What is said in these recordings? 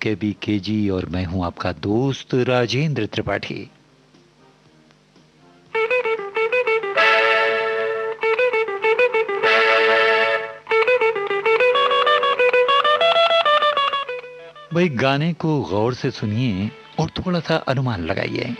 KBKG और मैं हूं आपका दोस्त राजेंद्र त्रिपाठी। भाई गाने को गौर से सुनिए और थोड़ा सा अनुमान लगाइए।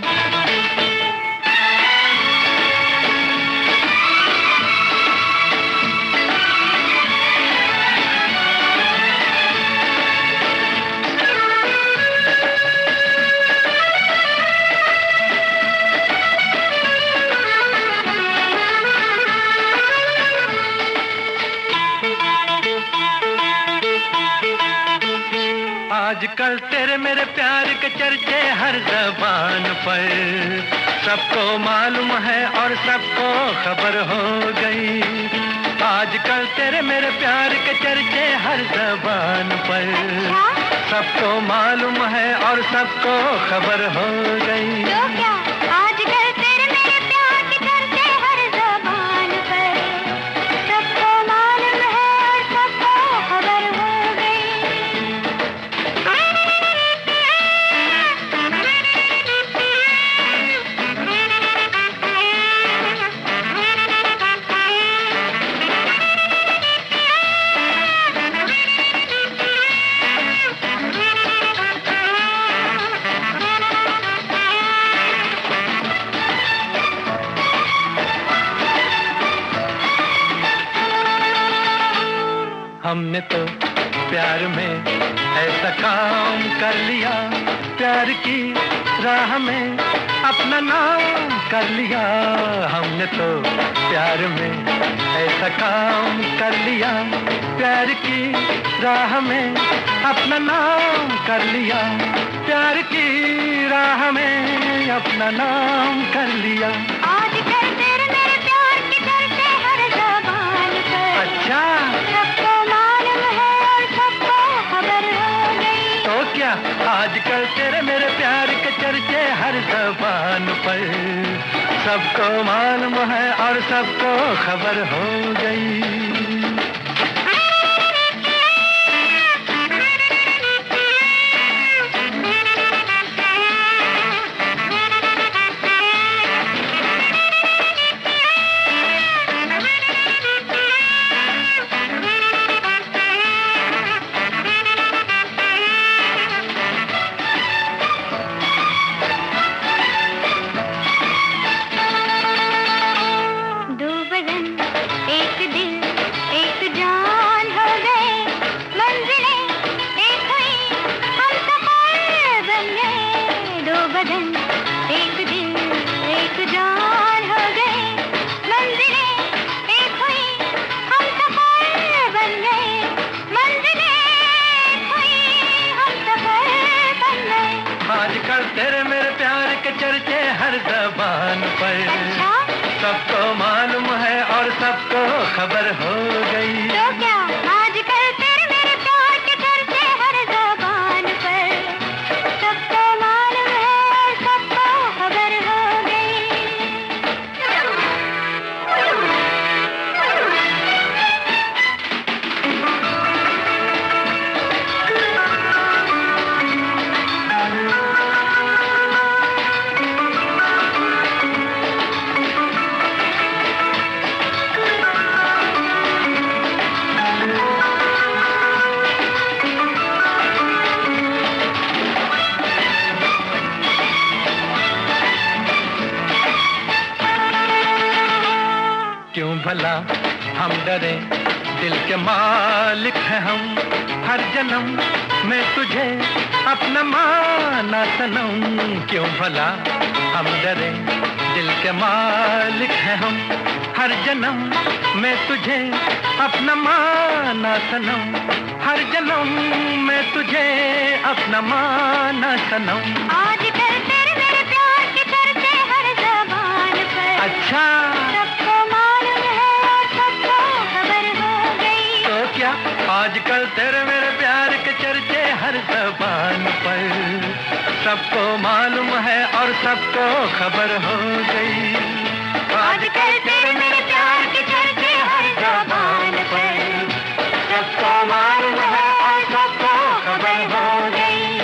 आजकल तेरे मेरे प्यार के चर्चे हर ज़बान पर, सबको मालूम है और सबको खबर हो गई। आजकल तेरे मेरे प्यार के चर्चे हर ज़बान पर, सबको मालूम है और सबको खबर हो गई। तो क्या आजकल तेरे मेरे प्यार के चर्चे हर ज़बान पर, सबको मालूम है और सबको खबर हो गई। हमने तो प्यार में ऐसा काम कर लिया, प्यार की राह में अपना नाम कर लिया। हमने तो प्यार में ऐसा काम कर लिया, प्यार की राह में अपना नाम कर लिया, प्यार की राह में अपना नाम कर लिया। आजकल तेरे मेरे प्यार के चर्चे हर ज़बान पर, अच्छा, सबको मालूम है और सबको खबर हो गई। तो क्या आजकल तेरे मेरे प्यार के चर्चे हर ज़बान पर, सबको मालूम है और सबको खबर हो गई। दो बदन एक दिल एक जान हो गए, मंजिलें एक हुई हम सफर बन गए। दो बदन एक दिल एक जान हो गए, मंजिलें एक हुई हम सफर बन गए, मंजिलें एक हुई हम सफर बन गए। आजकल तेरे मेरे प्यार के चर्चे हर ज़बान पर, अच्छा, सबको मालूम है और सबको खबर हो गई। तो क्या आजकल तेरे मेरे प्यार के चर्चे हर ज़बान पर, सबको मालूम है और सबको खबर हो गई। क्यों भला हम डरे, दिल के मालिक हैं हम, हर जन्म में तुझे अपना माना सनम। क्यों भला हम डरे, दिल के मालिक हैं हम, हर जन्म में तुझे अपना माना सनम, हर जन्म में तुझे अपना माना सनम। आजकल तेरे मेरे प्यार के चर्चे हर ज़बान पर, अच्छा, सबको मालूम है और सबको खबर हो गई। तो क्या आजकल तेरे मेरे प्यार के चर्चे हर ज़बान पर, सबको मालूम है और सबको खबर हो गई। आजकल तेरे मेरे प्यार के चर्चे हर ज़बान पर, सबको मालूम है और सबको खबर हो गई।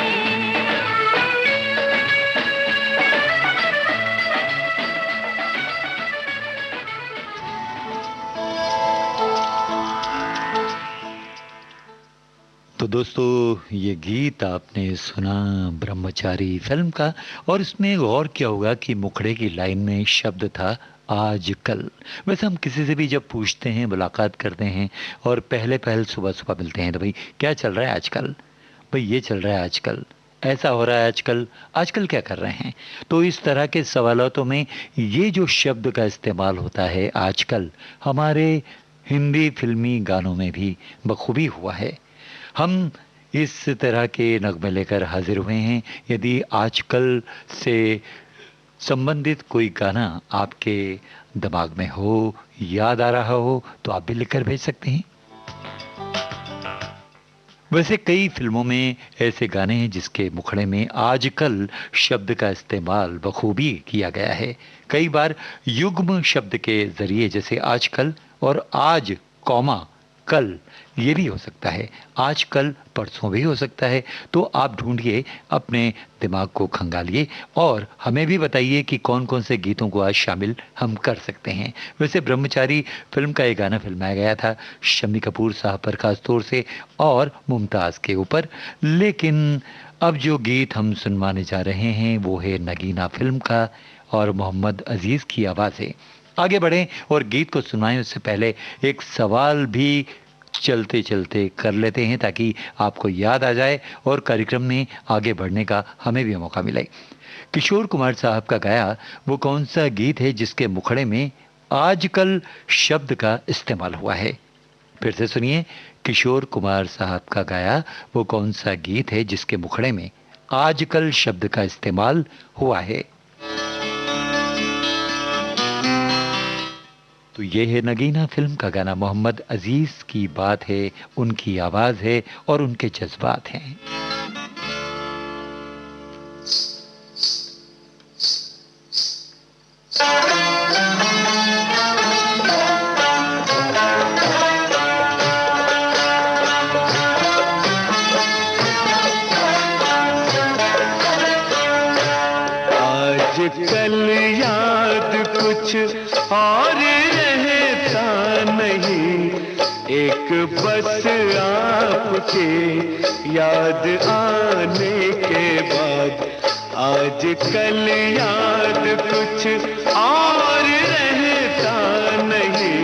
दोस्तों, ये गीत आपने सुना ब्रह्मचारी फिल्म का, और इसमें गौर किया होगा कि मुखड़े की लाइन में शब्द था आजकल। वैसे हम किसी से भी जब पूछते हैं, मुलाकात करते हैं और पहले पहल सुबह सुबह मिलते हैं, तो भाई क्या चल रहा है आजकल, भाई ये चल रहा है आजकल, ऐसा हो रहा है आजकल, आजकल क्या कर रहे हैं। तो इस तरह के सवालों में ये जो शब्द का इस्तेमाल होता है आजकल, हमारे हिंदी फिल्मी गानों में भी बखूबी हुआ है। हम इस तरह के नगमे लेकर हाजिर हुए हैं। यदि आजकल से संबंधित कोई गाना आपके दिमाग में हो, याद आ रहा हो, तो आप भी लिखकर भेज सकते हैं। वैसे कई फिल्मों में ऐसे गाने हैं जिसके मुखड़े में आजकल शब्द का इस्तेमाल बखूबी किया गया है। कई बार युग्म शब्द के जरिए, जैसे आजकल और आज कौमा कल, ये भी हो सकता है। आजकल परसों भी हो सकता है। तो आप ढूंढिए, अपने दिमाग को खंगालिए और हमें भी बताइए कि कौन कौन से गीतों को आज शामिल हम कर सकते हैं। वैसे ब्रह्मचारी फिल्म का एक गाना फिल्माया गया था शम्मी कपूर साहब पर खास तौर से और मुमताज़ के ऊपर, लेकिन अब जो गीत हम सुनवाने जा रहे हैं वो है नगीना फिल्म का और मोहम्मद अजीज़ की आवाज़ है। आगे बढ़ें और गीत को सुनाएं उससे पहले एक सवाल भी चलते चलते कर लेते हैं, ताकि आपको याद आ जाए और कार्यक्रम में आगे बढ़ने का हमें भी मौका मिले। किशोर कुमार साहब का गाया वो कौन सा गीत है जिसके मुखड़े में आजकल शब्द का इस्तेमाल हुआ है? फिर से सुनिए, किशोर कुमार साहब का गाया वो कौन सा गीत है जिसके मुखड़े में आजकल शब्द का इस्तेमाल हुआ है? तो ये है नगीना फिल्म का गाना। मोहम्मद अजीज की बात है, उनकी आवाज है और उनके जज्बात हैं। आजकल याद कुछ और रहता नहीं, एक बस आपके याद आने के बाद। आजकल याद कुछ और रहता नहीं,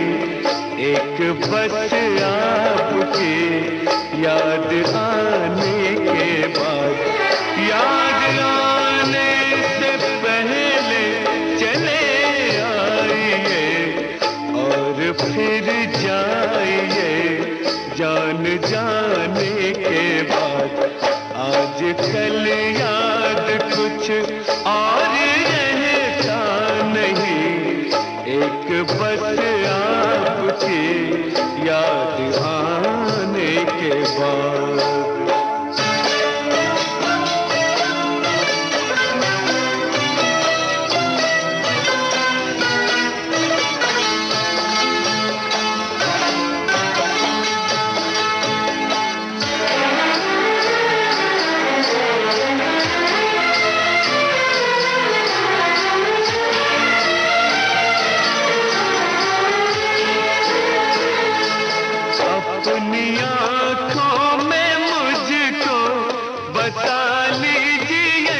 एक बस आपके याद आने के बाद। याद आने से पहले चले आइए और फिर जाइए जान जाने के बाद। आजकल याद कुछ और रहता नहीं, एक बस आपकी याद आने के बाद। अपनी आँखों में मुझको बता लीजिए,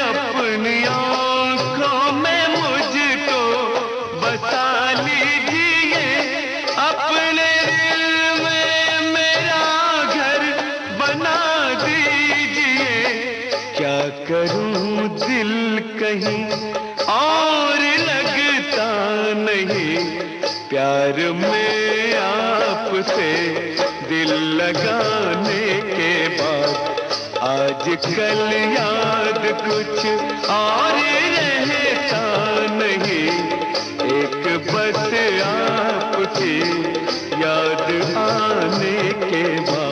अपनी आँखों में मुझको बता लीजिए, अपने दिल में मेरा घर बना दीजिए। क्या करूं दिल कहीं और लगता नहीं, प्यार में आपसे दिल लगाने के बाद। आजकल याद कुछ और रहता नहीं, एक बस आपकी याद आने के बाद।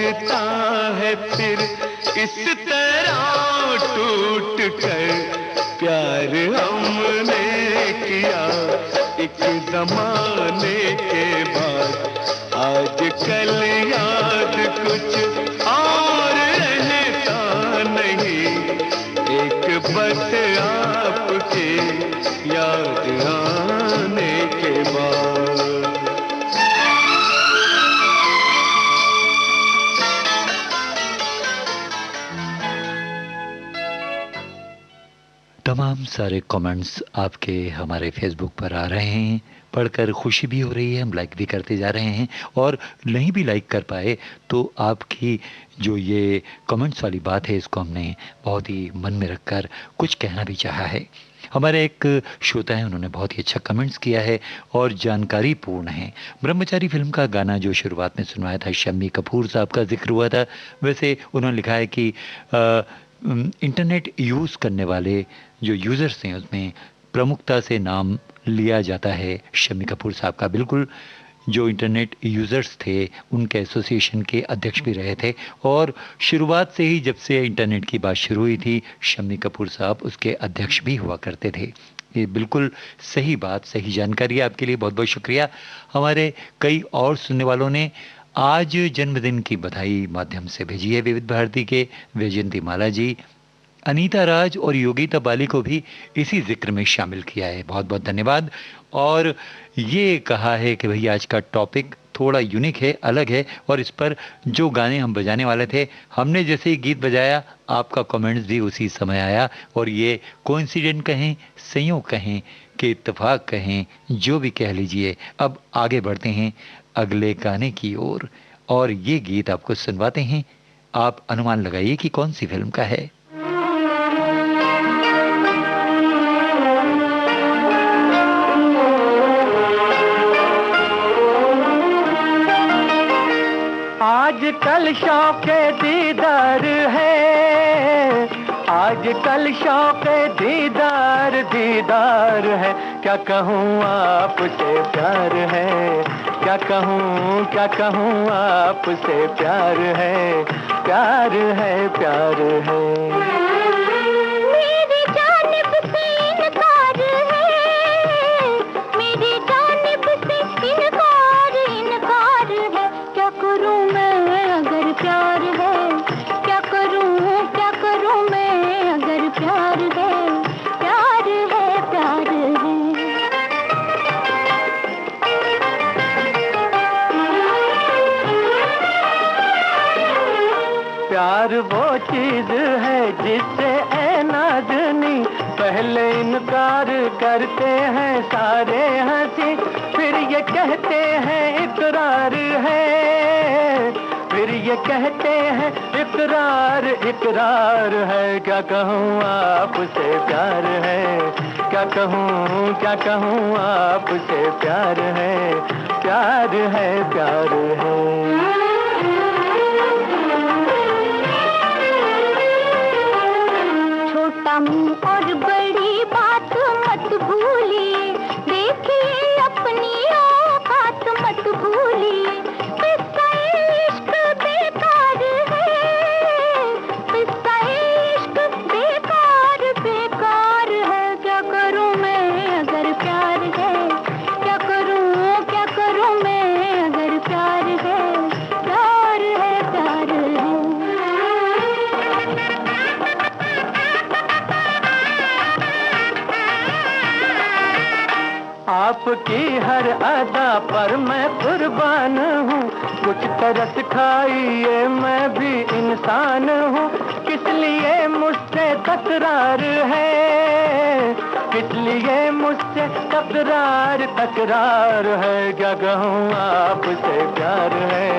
लगता है फिर इस तरह टूट कर प्यार हमने किया एक जमाने के बाद। आज कल याद कुछ और रहता नहीं, एक बस आपके याद आने के बाद। तमाम सारे कमेंट्स आपके हमारे फेसबुक पर आ रहे हैं, पढ़कर खुशी भी हो रही है, हम लाइक भी करते जा रहे हैं। और नहीं भी लाइक कर पाए तो आपकी जो ये कमेंट्स वाली बात है इसको हमने बहुत ही मन में रखकर कुछ कहना भी चाहा है। हमारे एक श्रोता है, उन्होंने बहुत ही अच्छा कमेंट्स किया है और जानकारी पूर्ण है। ब्रह्मचारी फिल्म का गाना जो शुरुआत में सुनवाया था, शम्मी कपूर साहब का जिक्र हुआ था। वैसे उन्होंने लिखा है कि इंटरनेट यूज़ करने वाले जो यूज़र्स हैं उसमें प्रमुखता से नाम लिया जाता है शम्मी कपूर साहब का। बिल्कुल, जो इंटरनेट यूज़र्स थे उनके एसोसिएशन के अध्यक्ष भी रहे थे और शुरुआत से ही जब से इंटरनेट की बात शुरू हुई थी शम्मी कपूर साहब उसके अध्यक्ष भी हुआ करते थे। ये बिल्कुल सही बात, सही जानकारी, आपके लिए बहुत बहुत शुक्रिया। हमारे कई और सुनने वालों ने आज जन्मदिन की बधाई माध्यम से भेजी है। विविध भारती के वैजयंती माला जी, अनीता राज और योगिता बाली को भी इसी जिक्र में शामिल किया है, बहुत बहुत धन्यवाद। और ये कहा है कि भई आज का टॉपिक थोड़ा यूनिक है, अलग है, और इस पर जो गाने हम बजाने वाले थे हमने जैसे ही गीत बजाया आपका कमेंट्स भी उसी समय आया। और ये कोइंसिडेंट कहें, संयोग कहें कि इत्तेफाक कहें, जो भी कह लीजिए। अब आगे बढ़ते हैं अगले गाने की ओर और ये गीत आपको सुनवाते हैं। आप अनुमान लगाइए कि कौन सी फिल्म का है। आजकल शौक़े दीदार है, आजकल शौक़े दीदार दीदार है। क्या कहूँ आपसे प्यार है, क्या कहूँ आपसे प्यार है, प्यार है, प्यार है। मेरी जानिब से इनकार है, मेरी जानिब से इनकार इनकार है। क्या करूं मैं अगर प्यार है, क्या करूं मैं अगर प्यार है, प्यार है, प्यार है। प्यार वो चीज है जिससे ऐ नाज़नी पहले इनकार करते हैं सारे हंसी, फिर ये कहते हैं इकरार है, फिर ये कहते हैं इकरार इकरार है। क्या कहूँ आपसे प्यार है, क्या कहूँ आपसे प्यार है, प्यार है, प्यार है। छोटा मुंह और बड़ी बात मत भूलिए, देखिए अपनी औकात मत भूलिए। किस्सा इश्क बेकार है, किस्सा इश्क बेकार बेकार है। क्या करूं मैं अगर प्यार है, क्या करूं मैं अगर प्यार है, प्यार है, प्यार है। आपकी हर अदा पर मैं कुर्बान हूँ, कुछ तरस खाइए मैं भी इंसान हूँ। किस लिए मुझसे तकरार है, किस लिए मुझसे तकरार तकरार है। क्या कहूँ आपसे प्यार है,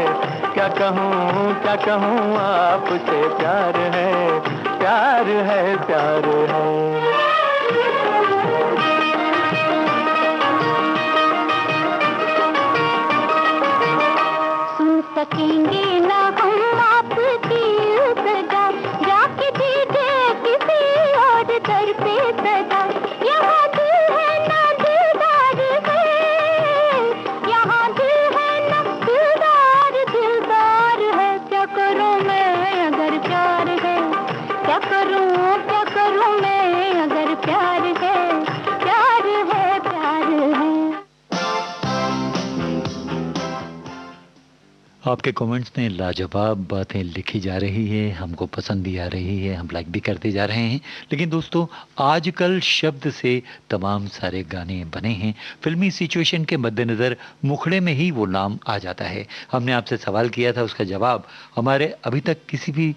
क्या कहूँ आपसे प्यार है, प्यार है, प्यार है। सकेंगे ना हम आपकी सजा, जाके दीजिए किसी और दर पे सजा। यहाँ दिल है ना दिलदार है, यहाँ दिल है ना दिलदार दिलदार है। क्या आपके कमेंट्स में लाजवाब बातें लिखी जा रही है, हमको पसंद भी आ रही है, हम लाइक भी करते जा रहे हैं। लेकिन दोस्तों, आजकल शब्द से तमाम सारे गाने बने हैं। फिल्मी सिचुएशन के मद्देनज़र मुखड़े में ही वो नाम आ जाता है। हमने आपसे सवाल किया था, उसका जवाब हमारे अभी तक किसी भी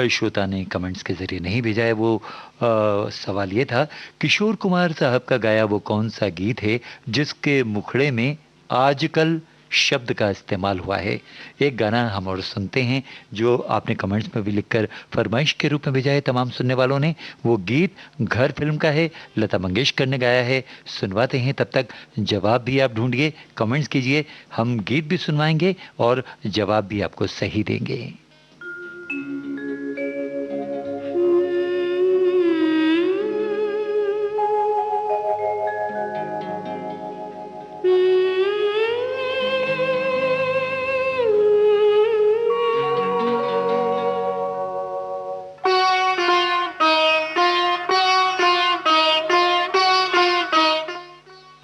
श्रोता ने कमेंट्स के ज़रिए नहीं भेजा है। वो सवाल ये था, किशोर कुमार साहब का गाया वो कौन सा गीत है जिसके मुखड़े में आजकल शब्द का इस्तेमाल हुआ है। एक गाना हम और सुनते हैं जो आपने कमेंट्स में भी लिखकर फरमाइश के रूप में भेजा है तमाम सुनने वालों ने। वो गीत घर फिल्म का है, लता मंगेशकर ने गाया है। सुनवाते हैं, तब तक जवाब भी आप ढूंढिए, कमेंट्स कीजिए, हम गीत भी सुनवाएंगे और जवाब भी आपको सही देंगे।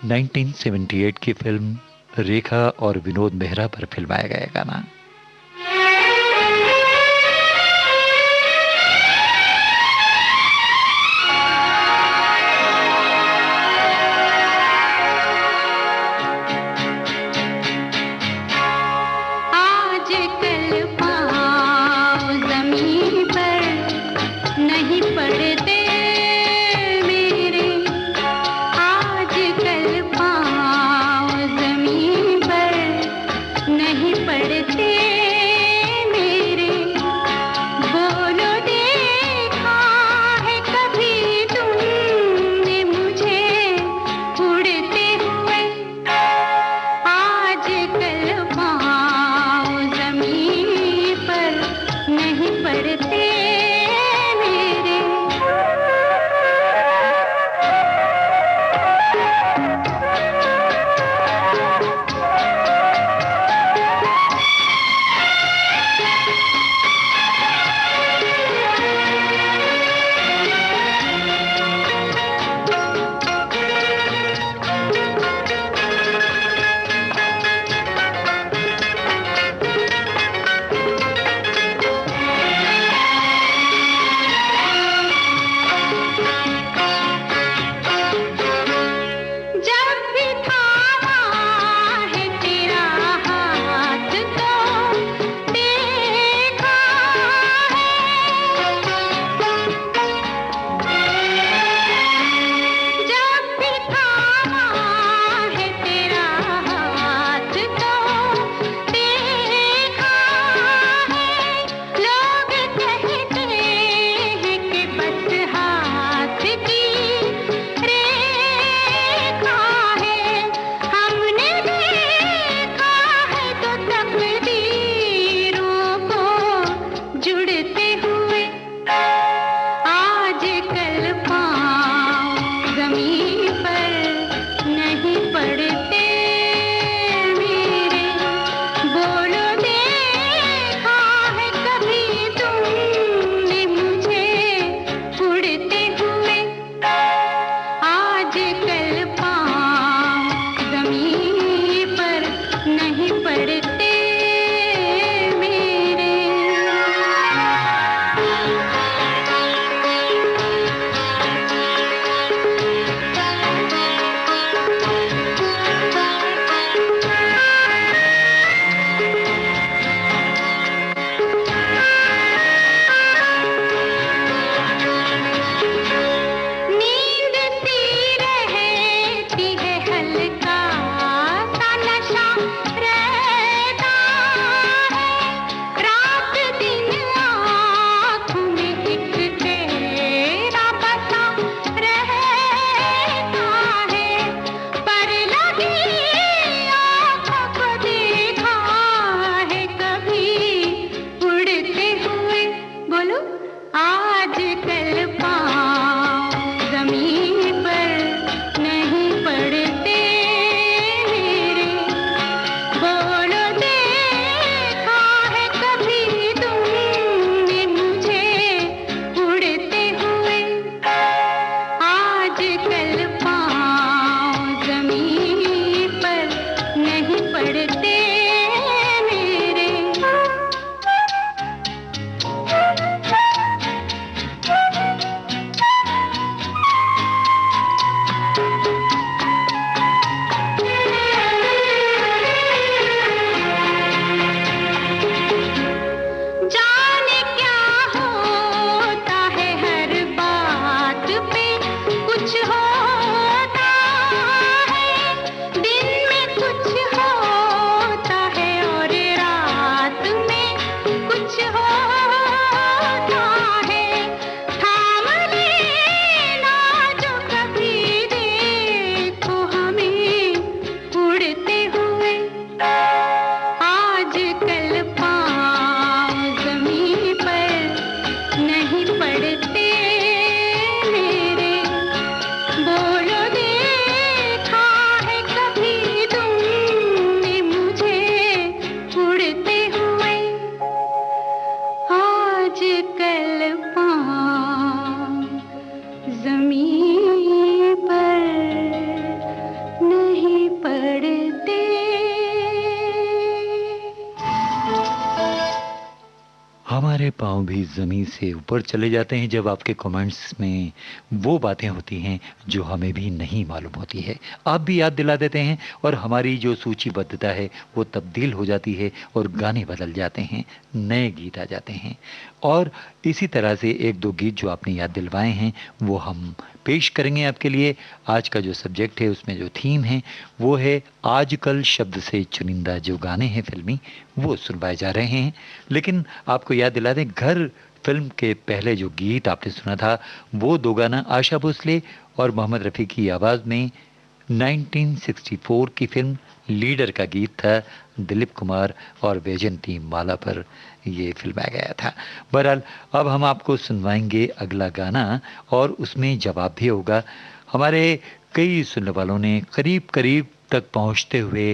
नाइनटीन 78 की फिल्म रेखा और विनोद मेहरा पर फिल्माया गया गाना। नींद सी रहे पाँव भी ज़मीन से ऊपर चले जाते हैं जब आपके कमेंट्स में वो बातें होती हैं जो हमें भी नहीं मालूम होती है। आप भी याद दिला देते हैं और हमारी जो सूचीबद्धता है वो तब्दील हो जाती है और गाने बदल जाते हैं, नए गीत आ जाते हैं। और इसी तरह से एक दो गीत जो आपने याद दिलवाए हैं वो हम पेश करेंगे आपके लिए। आज का जो सब्जेक्ट है उसमें जो थीम है वो है आजकल शब्द से चुनिंदा जो गाने हैं फिल्मी वो सुनवाए जा रहे हैं। लेकिन आपको याद दिला दें, घर फिल्म के पहले जो गीत आपने सुना था वो दो गाना आशा भोसले और मोहम्मद रफ़ी की आवाज़ में 1964 की फिल्म लीडर का गीत था। दिलीप कुमार और वैजयंती माला पर ये फिल्माया गया था। बहरहाल अब हम आपको सुनवाएंगे अगला गाना और उसमें जवाब भी होगा। हमारे कई सुनने वालों ने करीब करीब तक पहुंचते हुए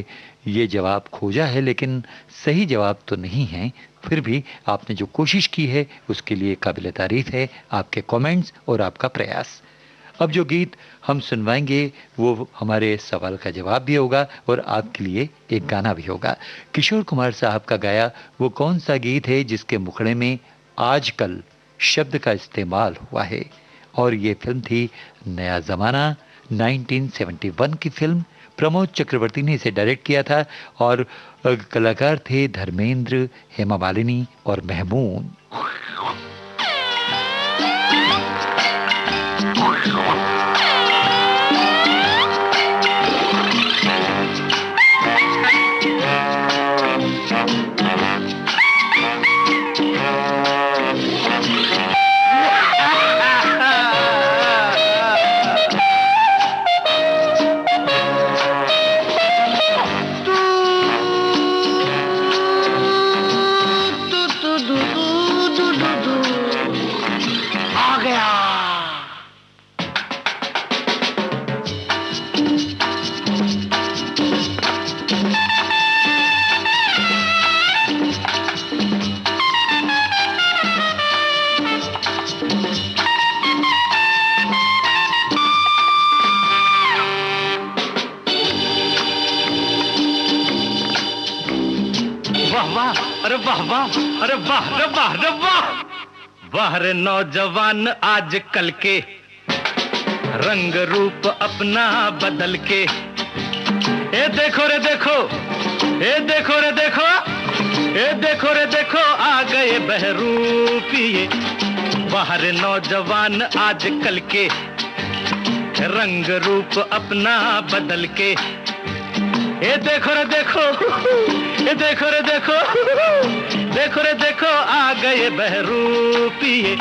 ये जवाब खोजा है, लेकिन सही जवाब तो नहीं है। फिर भी आपने जो कोशिश की है उसके लिए काबिल तारीफ है आपके कमेंट्स और आपका प्रयास। अब जो गीत हम सुनवाएंगे वो हमारे सवाल का जवाब भी होगा और आपके लिए एक गाना भी होगा। किशोर कुमार साहब का गाया वो कौन सा गीत है जिसके मुखड़े में आजकल शब्द का इस्तेमाल हुआ है? और ये फिल्म थी नया ज़माना, 1971 की फिल्म। प्रमोद चक्रवर्ती ने इसे डायरेक्ट किया था और कलाकार थे धर्मेंद्र, हेमा मालिनी और महमूद। अरे वाह वाह, अरे वाह रे वाह रे वाह। वाह रे नौजवान आजकल के, रंग रूप अपना बदल के। ए देखो रे देखो, ए देखो रे देखो, ए देखो रे देखो, आ गए बहरूपिये। वाह रे नौजवान आजकल के, रंग रूप अपना बदल के। ए देखो रे देखो, ए देखो रे देखो, देखो रे देखो, आ गए बहरूपिये।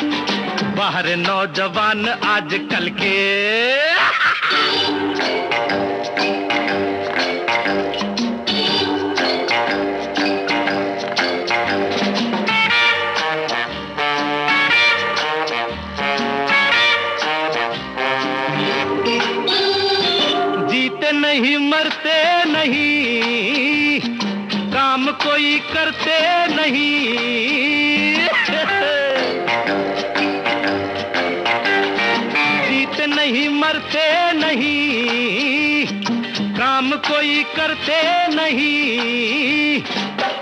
बाहर नौजवान आजकल के। जीते नहीं मरते नहीं, काम कोई करते नहीं। जीते नहीं मरते नहीं, काम कोई करते नहीं।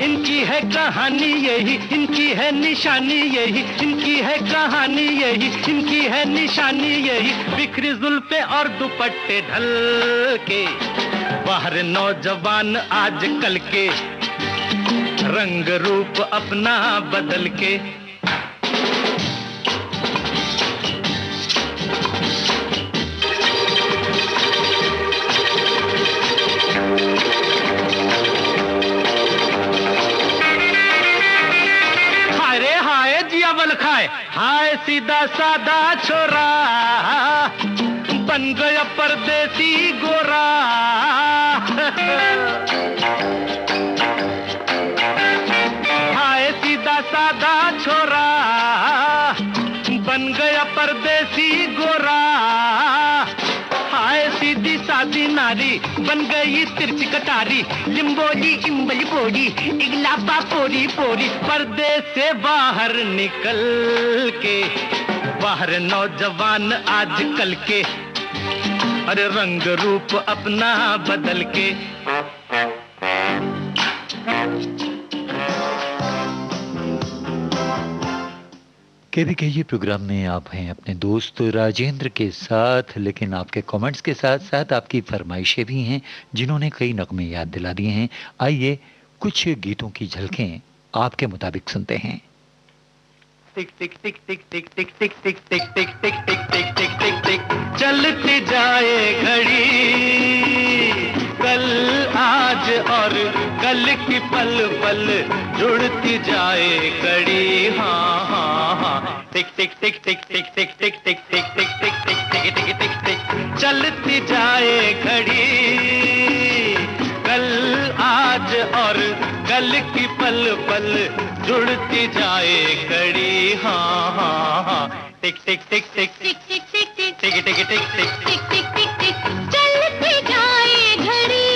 इनकी है कहानी यही, इनकी है निशानी यही, इनकी है कहानी यही, इनकी है निशानी यही। बिखरी जुल्फे और दुपट्टे ढल के, बाहर नौजवान आजकल के, रंग रूप अपना बदल के। हाय रे हाय जिया बल खाए, हाय सीधा सादा छोरा, बन गया परदेसी गोरा। हाय सीधा सादा छोरा, बन गया परदेसी गोरा। हाय सीधी सादी नारी, बन गई तिरछी कटारी। लिंबोली इम्बली पोड़ी, इगलाबा पोरी पोरी। पर्दे से बाहर निकल के, बाहर नौजवान आजकल के, अरे रंग रूप अपना बदल के। केबीके प्रोग्राम में आप हैं अपने दोस्त राजेंद्र के साथ, लेकिन आपके कमेंट्स के साथ साथ आपकी फरमाइशें भी हैं जिन्होंने कई नगमे याद दिला दिए हैं। आइए कुछ गीतों की झलकें आपके मुताबिक सुनते हैं। टिक टिक टिक टिक टिक टिक टिक टिक टिक टिक टिक टिक टिक टिक टिक टिक चलती जाए घड़ी, कल आज और कल की पल पल जुड़ती जाए कड़ी। हाँ हाँ हाँ, टिक टिक टिक टिक टिक टिक टिक टिक टिक टिक टिक टिक टिक टिक टिक टिक चलती जाए घड़ी, कल आज और कल की पल पल जुड़ती जाए कड़ी। हाँ हाँ हाँ, टिक टिक टिक टिक टिक टिक टिक टिक टिक टिक टिक टिक टिक टिक टिक टिक चलती जाए घड़ी,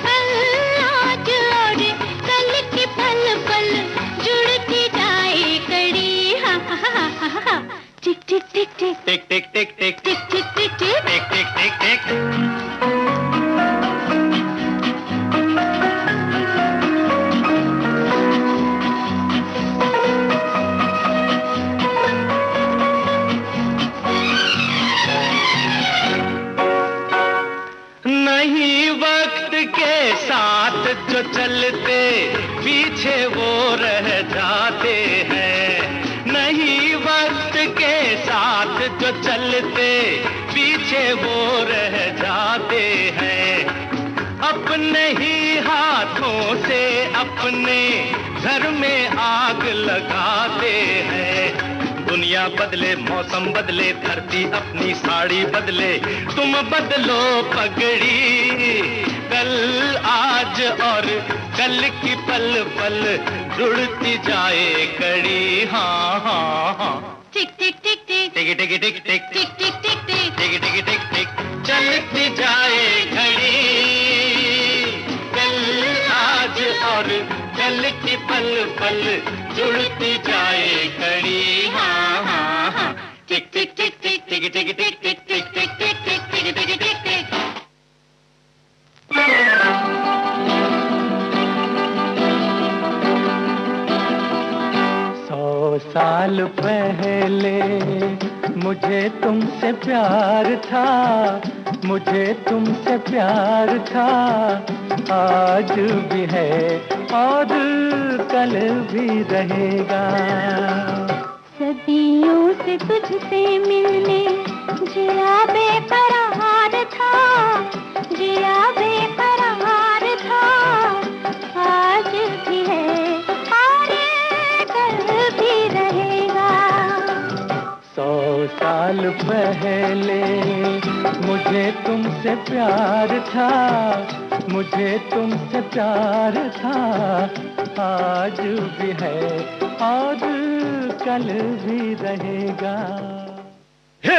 कल आज और कल की पल पल जुड़ती जाए कड़ी। हाँ हाँ हाँ हाँ, टिक टिक टिक टिक टिक टिक टिक टिक टिक टिक टिक टिक टिक टिक टिक। नहीं वक्त के साथ जो चलते पीछे वो रह जाते हैं, नहीं वक्त के साथ जो चलते पीछे वो रह जाते हैं। अपने ही हाथों से अपने घर में आग लगाते हैं। दुनिया बदले, मौसम बदले, धरती अपनी साड़ी बदले, तुम बदलो पगड़ी, कल आज और कल की पल पल जुड़ती जाए कड़ी। हाँ हाँ हाँ, टिक टिक टिक टिक टिक टिक टिक टिक टिक टिक टिक टिक टिक टिक टिक चलती जाए घड़ी, कल आज और कल की पल पल जुड़ती जाए कड़ी। हाँ हाँ हाँ, टिक टिक टिक टिक टिक टिक टिक टिक टिक टिक टिक टिक टिक टिक टिक टिक। 100 साल पहले मुझे तुमसे प्यार था, मुझे तुमसे प्यार था, आज भी है और कल भी रहेगा। सदियों से तुझसे मिलने जिया बेकरार था, जिया बेकरार था, आज भी है और कल भी रहेगा। 100 साल पहले मुझे तुमसे प्यार था, मुझे तुमसे प्यार था, आज भी है और कल भी रहेगा। हे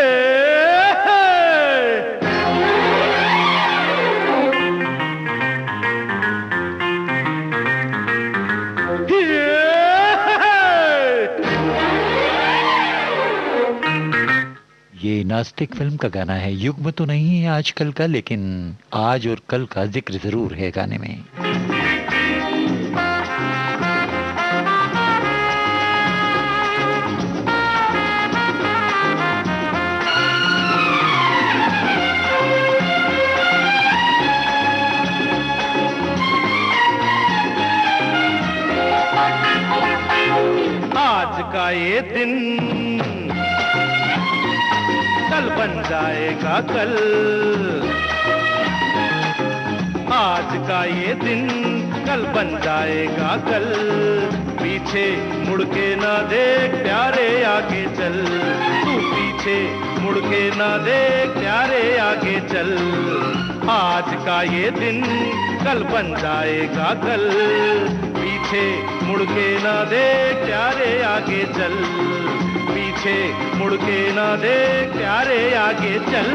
ये नास्तिक फिल्म का गाना है। युग्म तो नहीं है आजकल का, लेकिन आज और कल का जिक्र जरूर है गाने में। आज का ये दिन कल बन जाएगा कल, आज का ये दिन कल बन जाएगा कल, पीछे मुड़ के ना देख प्यारे आगे चल, तू पीछे मुड़ के ना देख प्यारे आगे चल। आज का ये दिन कल बन जाएगा कल, पीछे मुड़ के ना देख प्यारे आगे चल, पीछे मुड़ के ना देख प्यारे आगे चल।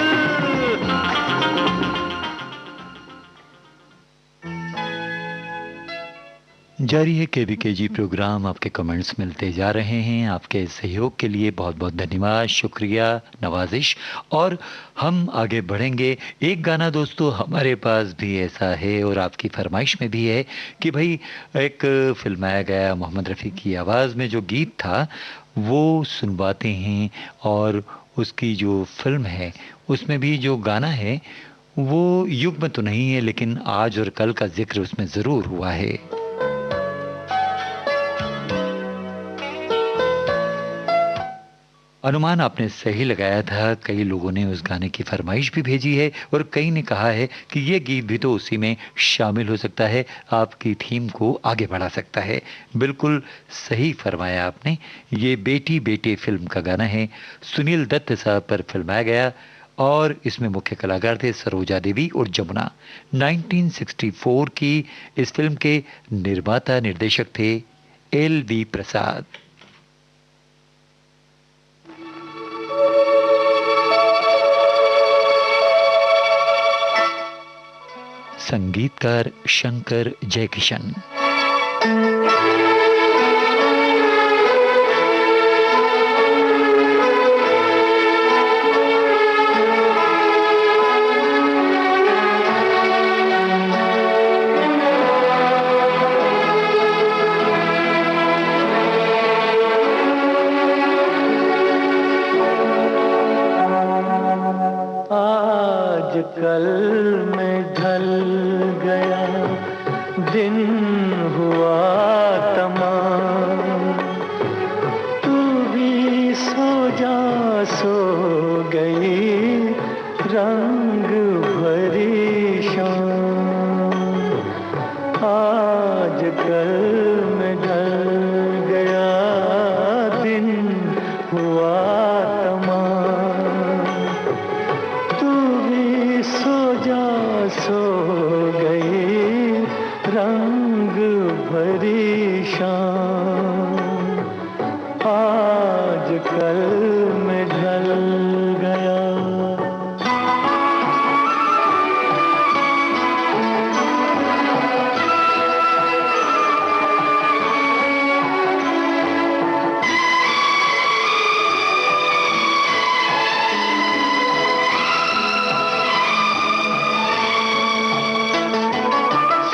जारी है केबीकेजी प्रोग्राम। आपके कमेंट्स मिलते जा रहे हैं। आपके सहयोग के लिए बहुत बहुत धन्यवाद, शुक्रिया, नवाजिश। और हम आगे बढ़ेंगे। एक गाना दोस्तों हमारे पास भी ऐसा है और आपकी फरमाइश में भी है कि भाई एक फिल्माया गया मोहम्मद रफ़ी की आवाज़ में जो गीत था वो सुनवाते हैं। और उसकी जो फिल्म है उसमें भी जो गाना है वो युग में तो नहीं है लेकिन आज और कल का जिक्र उसमें ज़रूर हुआ है। अनुमान आपने सही लगाया था। कई लोगों ने उस गाने की फरमाइश भी भेजी है और कई ने कहा है कि ये गीत भी तो उसी में शामिल हो सकता है, आपकी थीम को आगे बढ़ा सकता है। बिल्कुल सही फरमाया आपने। ये बेटी बेटे फिल्म का गाना है, सुनील दत्त साहब पर फिल्माया गया और इसमें मुख्य कलाकार थे सरोजा देवी और जमुना। 1964 की इस फिल्म के निर्माता निर्देशक थे LV प्रसाद। संगीतकार शंकर जयकिशन। आजकल में ढल गया दिन हुआ तमाम, तू भी सो जा, सो गई रंग भरी शाम। आजकल में ढल गया दिन हुआ तमाम, तू भी सो जा, सो गई रंग भरी शाम। आजकल में ढल गया।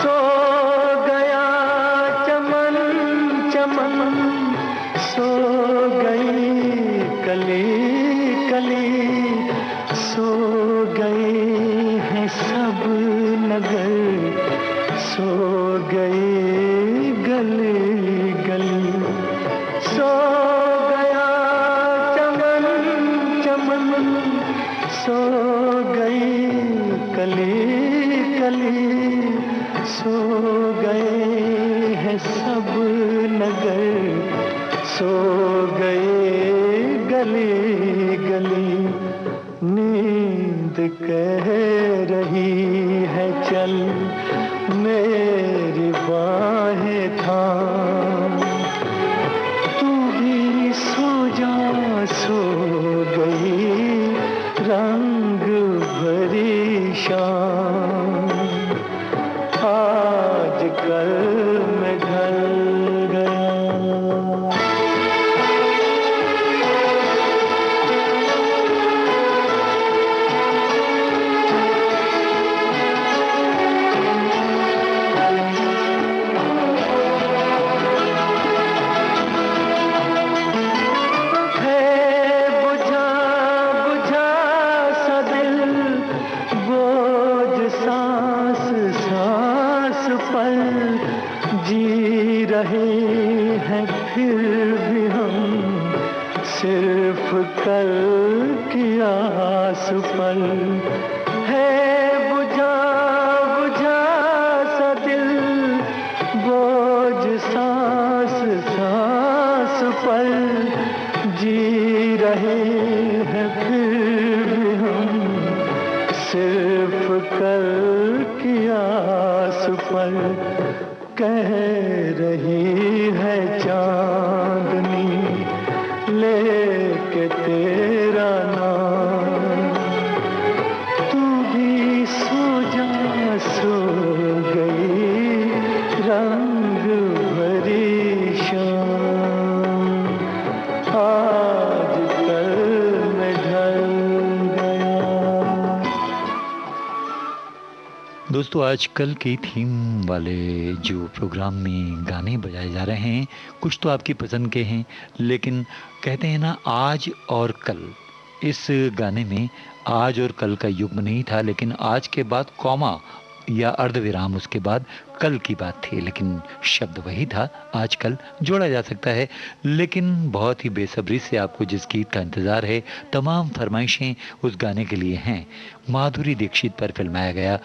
सो गया चमन चमन, सो गई कली कली, सो गए हैं सब नगर, सो गई गली गली। सो गया चमन चमन, सो गई कली कली, सो गए हैं सब नगर, सो गए गली गली। नींद कह रही है चल, मेरी बाहें थाम, तू भी सो जा, सो गई रंग भरी शाम। आजकल में ढल गया। जी रहे हैं फिर भी हम सिर्फ कल की आस पर। है बुझा बुझा सा दिल, बोझ सांस सांस पर। जी रहे हैं फिर भी हम सिर्फ कल की आस पर। कह रही है चांदनी लेके तेरा नाम, तू भी सो जा, सो गई रंग दोस्तों आजकल के थीम वाले जो प्रोग्राम में गाने बजाए जा रहे हैं कुछ तो आपकी पसंद के हैं, लेकिन कहते हैं ना आज और कल। इस गाने में आज और कल का युग्म नहीं था, लेकिन आज के बाद कॉमा या अर्धविराम उसके बाद कल की बात थी, लेकिन शब्द वही था। आजकल जोड़ा जा सकता है, लेकिन बहुत ही बेसब्री से आपको जिस गीत का इंतज़ार है, तमाम फरमाइशें उस गाने के लिए हैं। माधुरी दीक्षित पर फिल्माया गया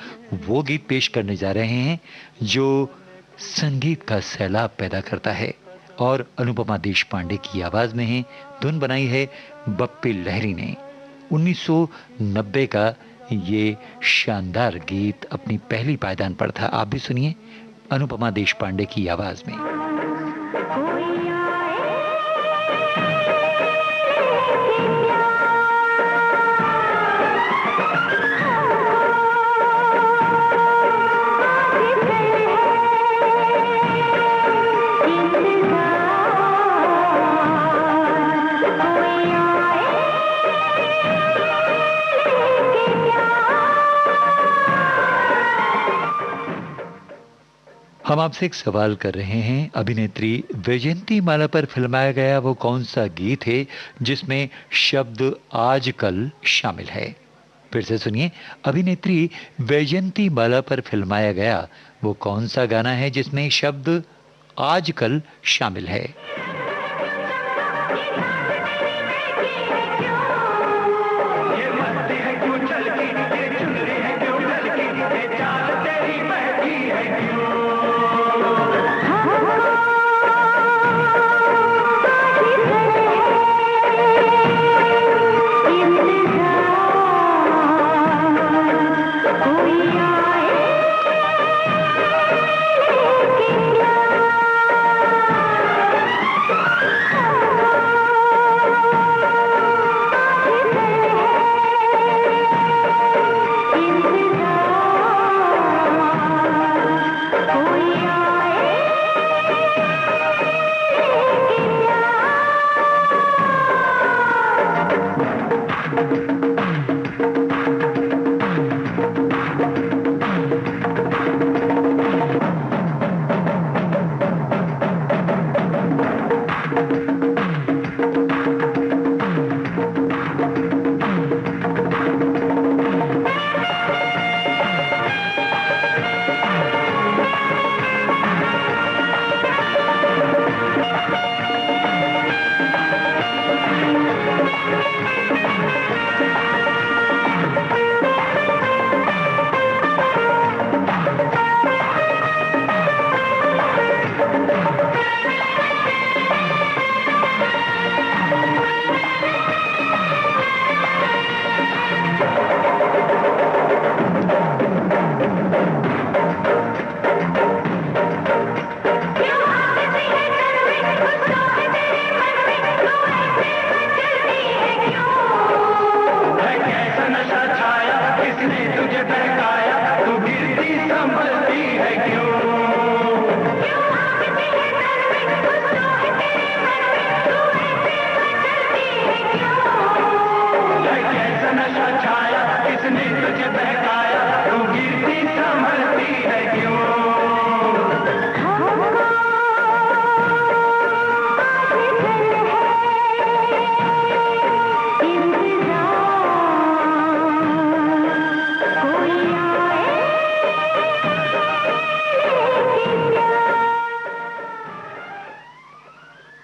वो गीत पेश करने जा रहे हैं जो संगीत का सैलाब पैदा करता है और अनुपमा देशपांडे की आवाज़ में है। धुन बनाई है बप्पी लहरी ने। 1990 का ये शानदार गीत अपनी पहली पायदान पर था। आप भी सुनिए अनुपमा देशपांडे की आवाज में। हम आपसे एक सवाल कर रहे हैं, अभिनेत्री वैजयंती माला पर फिल्माया गया वो कौन सा गीत है जिसमें शब्द आजकल शामिल है। फिर से सुनिए, अभिनेत्री वैजयंती माला पर फिल्माया गया वो कौन सा गाना है जिसमें शब्द आजकल शामिल है।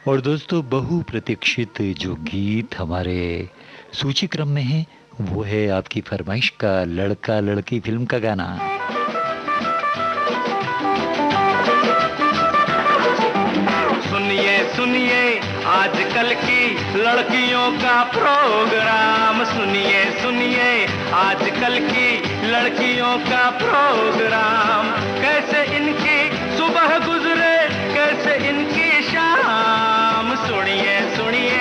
और दोस्तों बहुप्रतीक्षित जो गीत हमारे सूची क्रम में है वो है आपकी फरमाइश का लड़का लड़की फिल्म का गाना। सुनिए सुनिए आजकल की लड़कियों का प्रोग्राम, सुनिए सुनिए आजकल की लड़कियों का प्रोग्राम। कैसे इनकी सुबह गुजरे कैसे इनकी शाम, सुनिए सुनिए।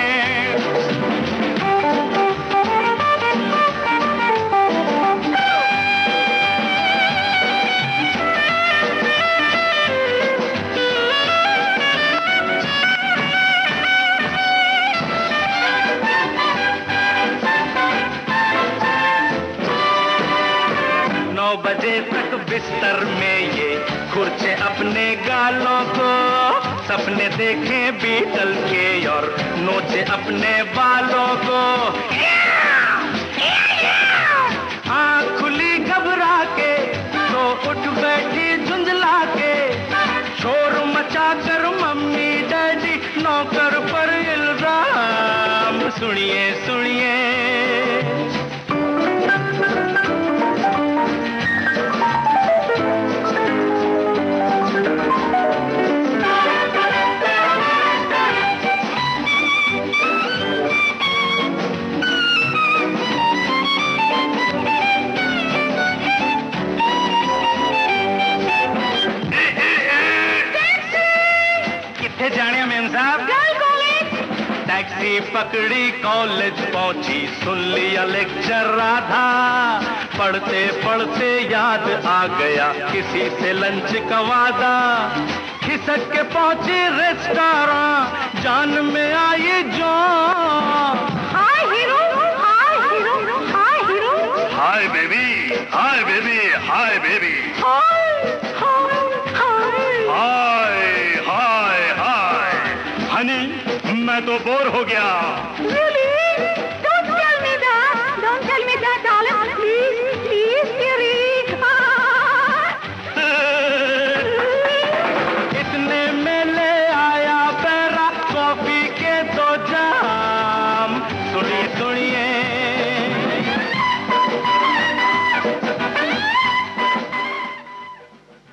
बजे तक बिस्तर में ये खुरचे अपने गालों को, सपने देखे बीतल के और नोचे अपने बालों को। आँख खुली घबरा के तो उठ बैठी झुंझला के, शोर मचा कर मम्मी डैडी नौकर पर इल्जाम। सुनिए सुनिए जाने मेम साहब, टैक्सी पकड़ी कॉलेज पहुंची, सुन लिया लेक्चर राधा। पढ़ते पढ़ते याद आ गया किसी से लंच का वादा। खिसक के पहुंची रेस्टोरेंट, जान में आई जो hi hero, hi hero, hi hero, hi baby, hi baby, hi baby, hi hi hi honey, मैं तो बोर हो गया। Really? Don't tell me that. Don't tell me that, darling. Please, please, dearie. इतने में ले आया पैरा कॉफी के दो जाम। सुनिए सुनिए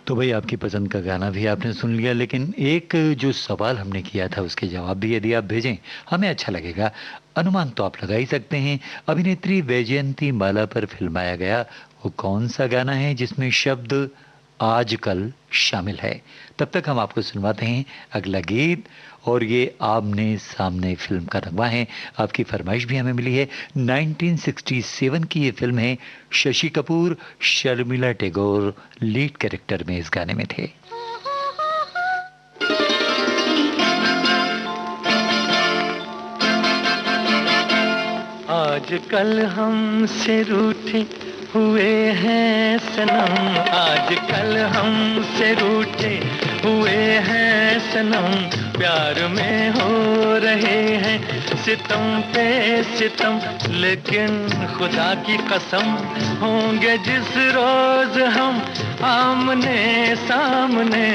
तो भाई आपकी पसंद का गाना भी आपने सुन लिया, लेकिन एक जो सवाल हमने किया था उसके जवाब भी यदि आप भेजें हमें अच्छा लगेगा। अनुमान तो आप लगा ही सकते हैं, अभिनेत्री वैजयंती माला पर फिल्माया गया वो कौन सा गाना है जिसमें शब्द आजकल शामिल है। तब तक हम आपको सुनवाते हैं अगला गीत, और ये आमने सामने फिल्म का नगमा है। आपकी फरमाइश भी हमें मिली है। 1967 की ये फिल्म है। शशि कपूर, शर्मिला टैगोर लीड कैरेक्टर में इस गाने में थे। आजकल हमसे रूठे हुए हैं सनम, आजकल हमसे रूठे हुए हैं सनम, प्यार में हो रहे हैं सितम पे सितम, लेकिन खुदा की कसम होंगे जिस रोज हम आमने सामने,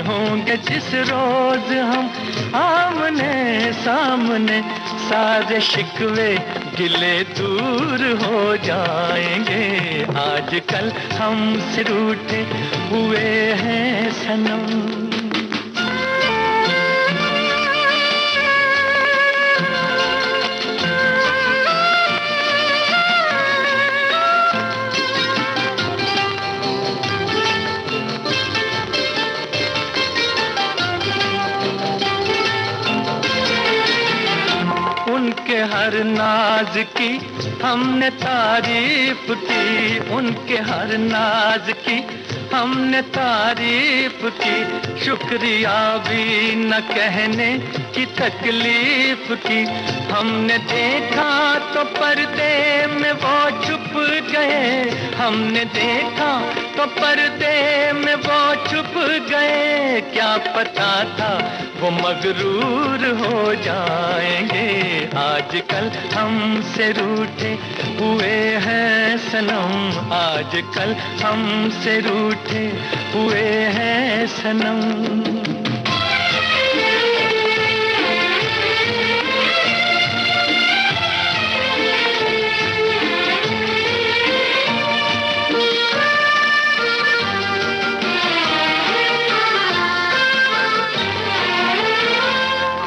होंगे जिस रोज हम आमने सामने, सारे शिकवे गिले दूर हो जाएंगे, आजकल हमसे रूठे हुए हैं सनम। उनके हर नाज की हमने तारीफ की, उनके हर नाज की हमने तारीफ की, शुक्रिया भी न कहने की तकलीफ की, हमने देखा तो पर्दे में वो छुप गए, हमने देखा तो पर्दे में वो छुप गए, क्या पता था वो मगरूर हो जाएंगे, आजकल हमसे रूठे हुए हैं सनम, आजकल हमसे रूठे हुए हैं सनम।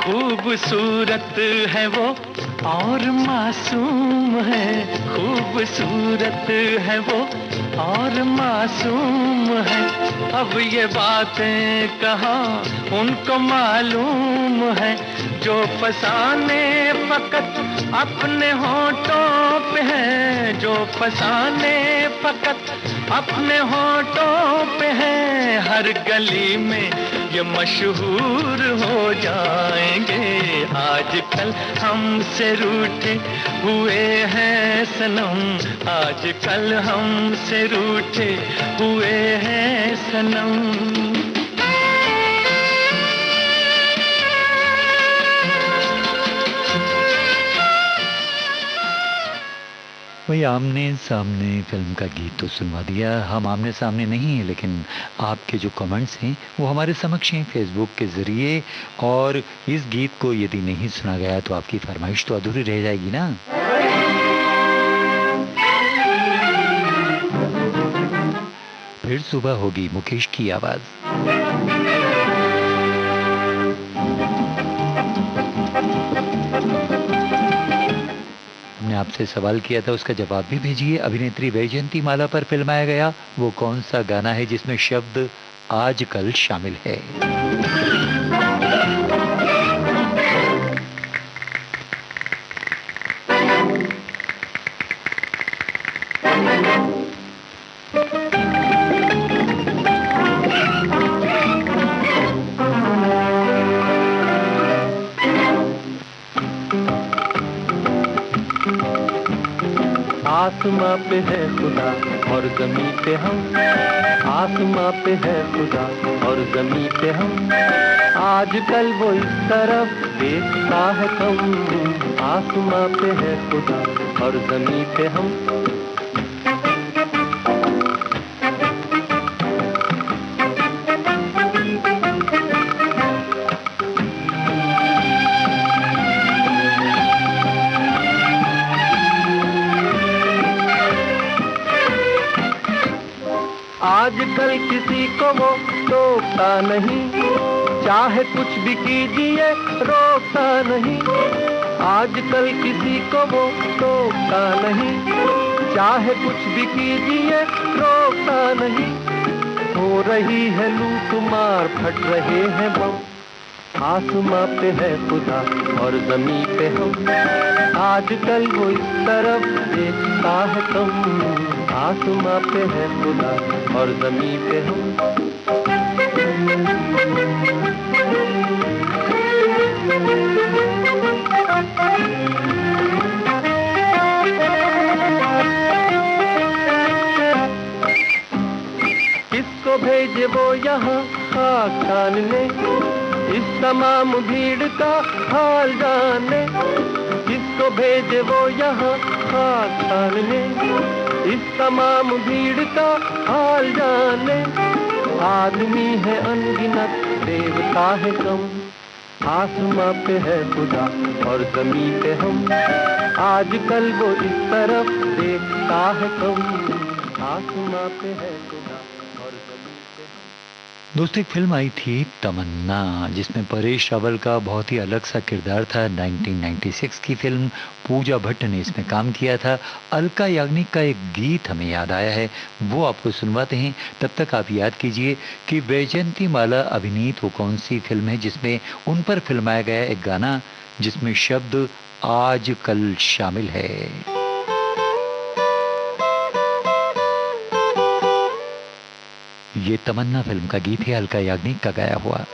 खूबसूरत है वो और मासूम है, खूबसूरत है वो और मासूम है, अब ये बातें कहाँ उनको मालूम है, जो फसाने फकत अपने होठों पे है, जो फसाने फकत अपने होठों पे है, हर गली में ये मशहूर हो जाएंगे। आजकल हमसे रूठे हुए हैं सनम, आजकल हमसे रूठे हुए हैं सनम। वही आमने सामने फिल्म का गीत तो सुनवा दिया। हम आमने सामने नहीं हैं, लेकिन आपके जो कमेंट्स हैं वो हमारे समक्ष हैं फेसबुक के ज़रिए। और इस गीत को यदि नहीं सुना गया तो आपकी फरमाइश तो अधूरी रह जाएगी ना। फिर सुबह होगी मुकेश की आवाज़। हमने आपसे सवाल किया था, उसका जवाब भी भेजिए। अभिनेत्री वैजयंती माला पर फिल्माया गया वो कौन सा गाना है जिसमें शब्द आजकल शामिल है। आसमां पे है खुदा और ज़मीं पे हम, आसमां पे है खुदा और ज़मीं पे हम, आजकल वो इस तरफ देखता है कम। आसमां पे है खुदा और ज़मीं पे हम। आजकल किसी को वो टोकता नहीं, चाहे कुछ भी कीजिए रोकता नहीं। आजकल किसी को वो टोकता नहीं, चाहे कुछ भी कीजिए रोकता नहीं। हो रही है लूट मार, फट रहे हैं बम, आसमां पे है खुदा और ज़मीं पे हम, आजकल वो इस तरफ देखता है कम। आसमां पे है खुदा और ज़मीं पे हम। किसको भेजे वो यहाँ खाक छानने, इस तमाम भीड़ का हाल जाने। किसको भेजे वो यहाँ खाक छानने, इस तमाम भीड़ का हाल जाने। आदमी है अनगिनत, देवता है कम, आसमां पे है खुदा और ज़मीं पे हम, आजकल वो इस तरफ देखता है कम। आसमां पे है खुदा और ज़मीं पे हम। दोस्तों एक फिल्म आई थी तमन्ना, जिसमें परेश रावल का बहुत ही अलग सा किरदार था। 1996 की फिल्म, पूजा भट्ट ने इसमें काम किया था। अलका याग्निक का एक गीत हमें याद आया है, वो आपको सुनवाते हैं। तब तक आप याद कीजिए कि वैजयंती माला अभिनीत वो कौन सी फिल्म है जिसमें उन पर फिल्माया गया एक गाना जिसमें शब्द आजकल शामिल है। ये तमन्ना फिल्म का गीत है, अलका याग्निक का गाया हुआ।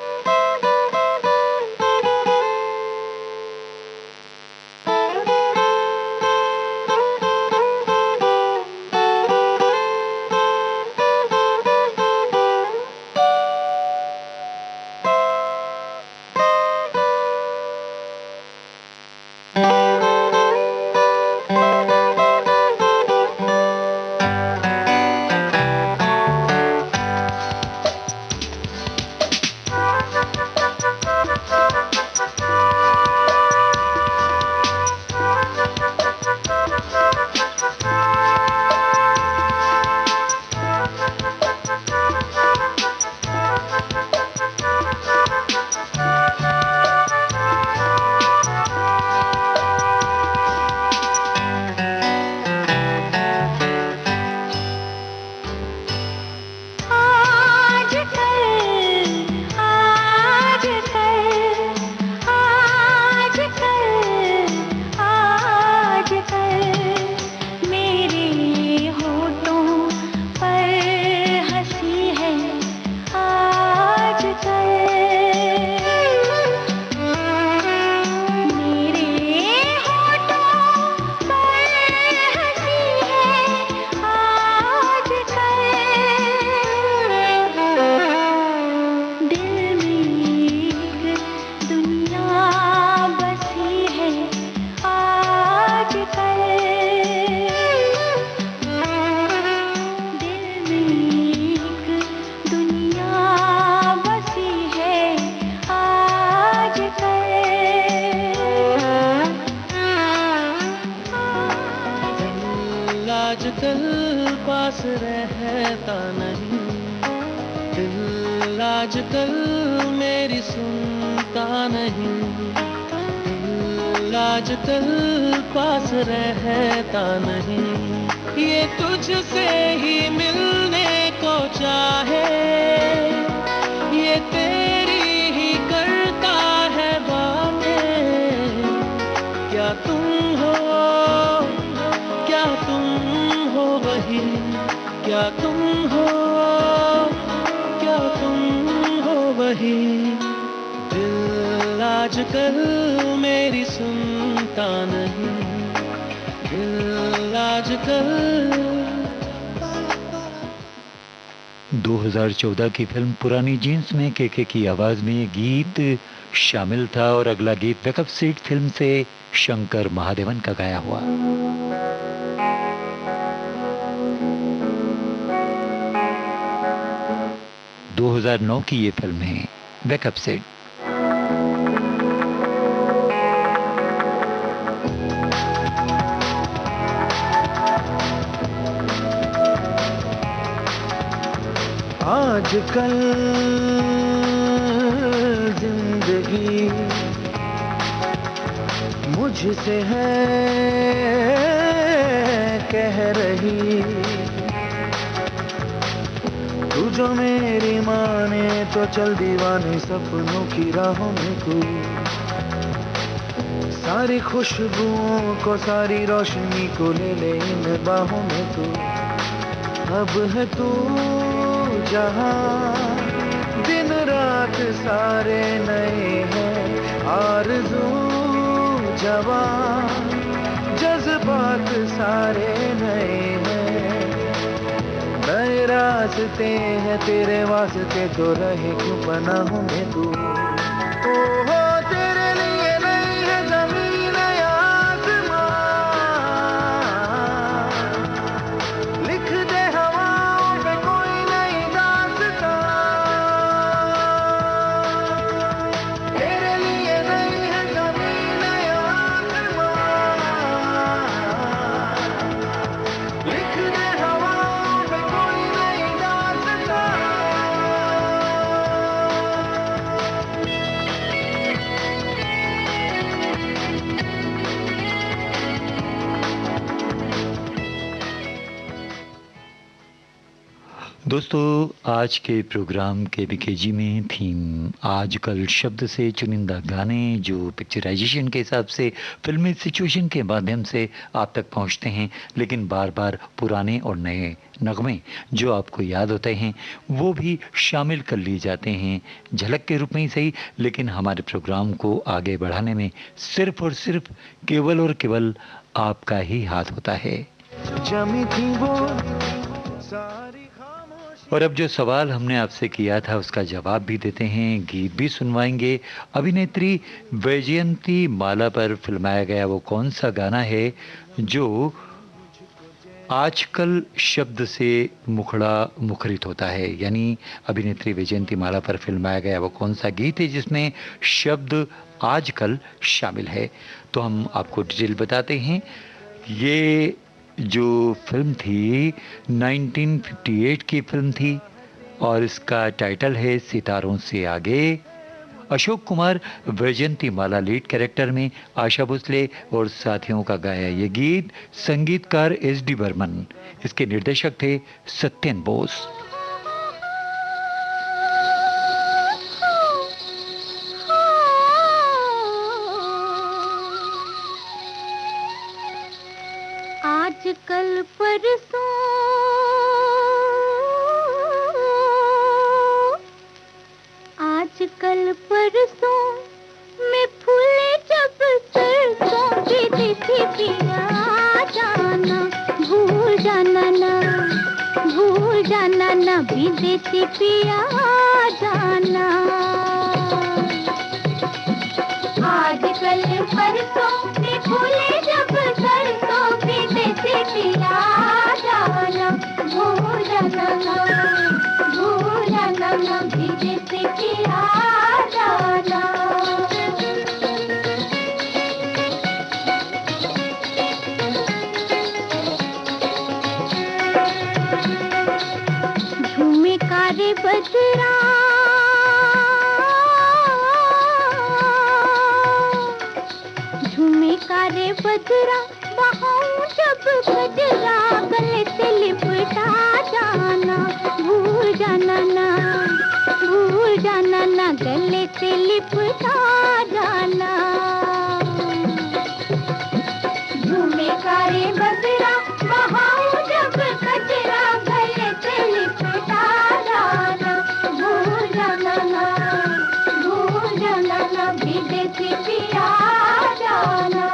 रहता नहीं, दिल आजकल मेरी सुनता नहीं, दिल आजकल पास रहता नहीं, ये तुझसे ही मिलने को चाहे, ये तेरी ही करता है बातें, क्या तुम हो, क्या तुम हो वही, क्या तुम हो, क्या तुम हो वही, दिल आजकल मेरी सुनता नहीं, दिल आजकल। 2014 की फिल्म पुरानी जीन्स में केके की आवाज में ये गीत शामिल था और अगला गीत वेकअप सीट फिल्म से शंकर महादेवन का गाया हुआ। - 2009 की ये फिल्म है वेकअप सीट। आजकल जिंदगी मुझसे है कह रही, तू जो मेरी माने तो चल दीवाने सपनों की राहों में तू, सारी खुशबुओं को सारी रोशनी को ले ले इन बाहों में तू, अब है तू जहां दिन रात सारे नए हैं, आरज़ू जवां जज्बात सारे नए हैं, नए रास्ते हैं तेरे वास्ते तो रहे क्यों पनाहों में तू, ओहो तेरे लिए नहीं है जमीन या आसमां, लिख दे हवाओं पे कोई नई दास्तां, तेरे लिए नहीं है जमीन या आसमां, लिख दे हवाओं पे कोई नई दास्तां। दोस्तों, आज के प्रोग्राम के बीकेजी में थीम आजकल शब्द से चुनिंदा गाने जो पिक्चराइजेशन के हिसाब से फिल्मी सिचुएशन के माध्यम से आप तक पहुंचते हैं, लेकिन बार बार पुराने और नए नगमे जो आपको याद होते हैं वो भी शामिल कर लिए जाते हैं, झलक के रूप में ही सही, लेकिन हमारे प्रोग्राम को आगे बढ़ाने में सिर्फ और सिर्फ केवल और केवल आपका ही हाथ होता है। जमी थी वो सारी खामोशी। और अब जो सवाल हमने आपसे किया था उसका जवाब भी देते हैं, गीत भी सुनवाएंगे। अभिनेत्री वैजयंती माला पर फिल्माया गया वो कौन सा गाना है जो आजकल शब्द से मुखड़ा मुखरित होता है, यानी अभिनेत्री वैजयंती माला पर फिल्माया गया वो कौन सा गीत है जिसमें शब्द आजकल शामिल है। तो हम आपको डिटेल बताते हैं। ये जो फिल्म थी 1958 की फिल्म थी और इसका टाइटल है सितारों से आगे। अशोक कुमार, वैजयंती माला लीड कैरेक्टर में, आशा भोसले और साथियों का गाया ये गीत, संगीतकार एस.डी. बर्मन, इसके निर्देशक थे सत्यन बोस। आजकल परसों आजकल परसों में फूले जब सरसों विदेशी पिया जाना, भूल जाना ना, भूल जाना ना, विदेशी पिया जाना। आजकल परसों में फूले जब सरसों विदेशी पिया जाना, भूल जाना ना, भूल जाना ना, विदेशी पिया जाना। रे बजरा झूमे का रे बजरा बहाऊं जब गजरा गले से लिपटा जाना भूल जाना ना भूल जाना ना गले से लिपटा जाना झूमे का रे बजरा बहाऊं जब गजरा गले से लिपटा जाना भूल जाना ना विदेशी पिया जाना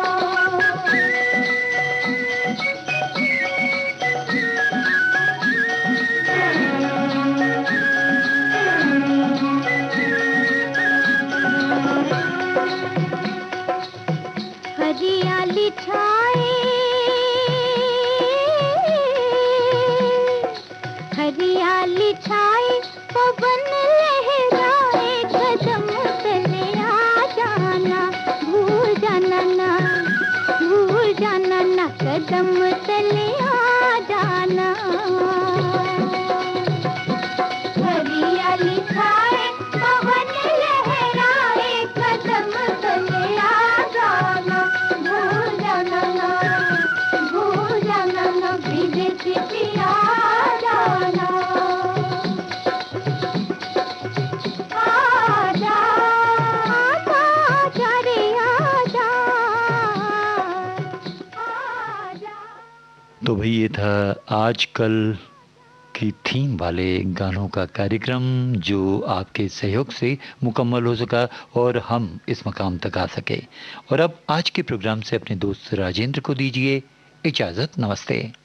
हरियाली छाए हरियाली छाए पवन लहराए कदम तले आ जाना भूल जाना ना कदम तले आ जाना हरियाली छाए पवन लहराए कदम तले आ जाना भूल जाना ना विदेशी पिया जाना आजा आजा रे आजा आजा। तो भाई ये था आजकल की थीम वाले गानों का कार्यक्रम जो आपके सहयोग से मुकम्मल हो सका और हम इस मकाम तक आ सके। और अब आज के प्रोग्राम से अपने दोस्त राजेंद्र को दीजिए इजाज़त। नमस्ते।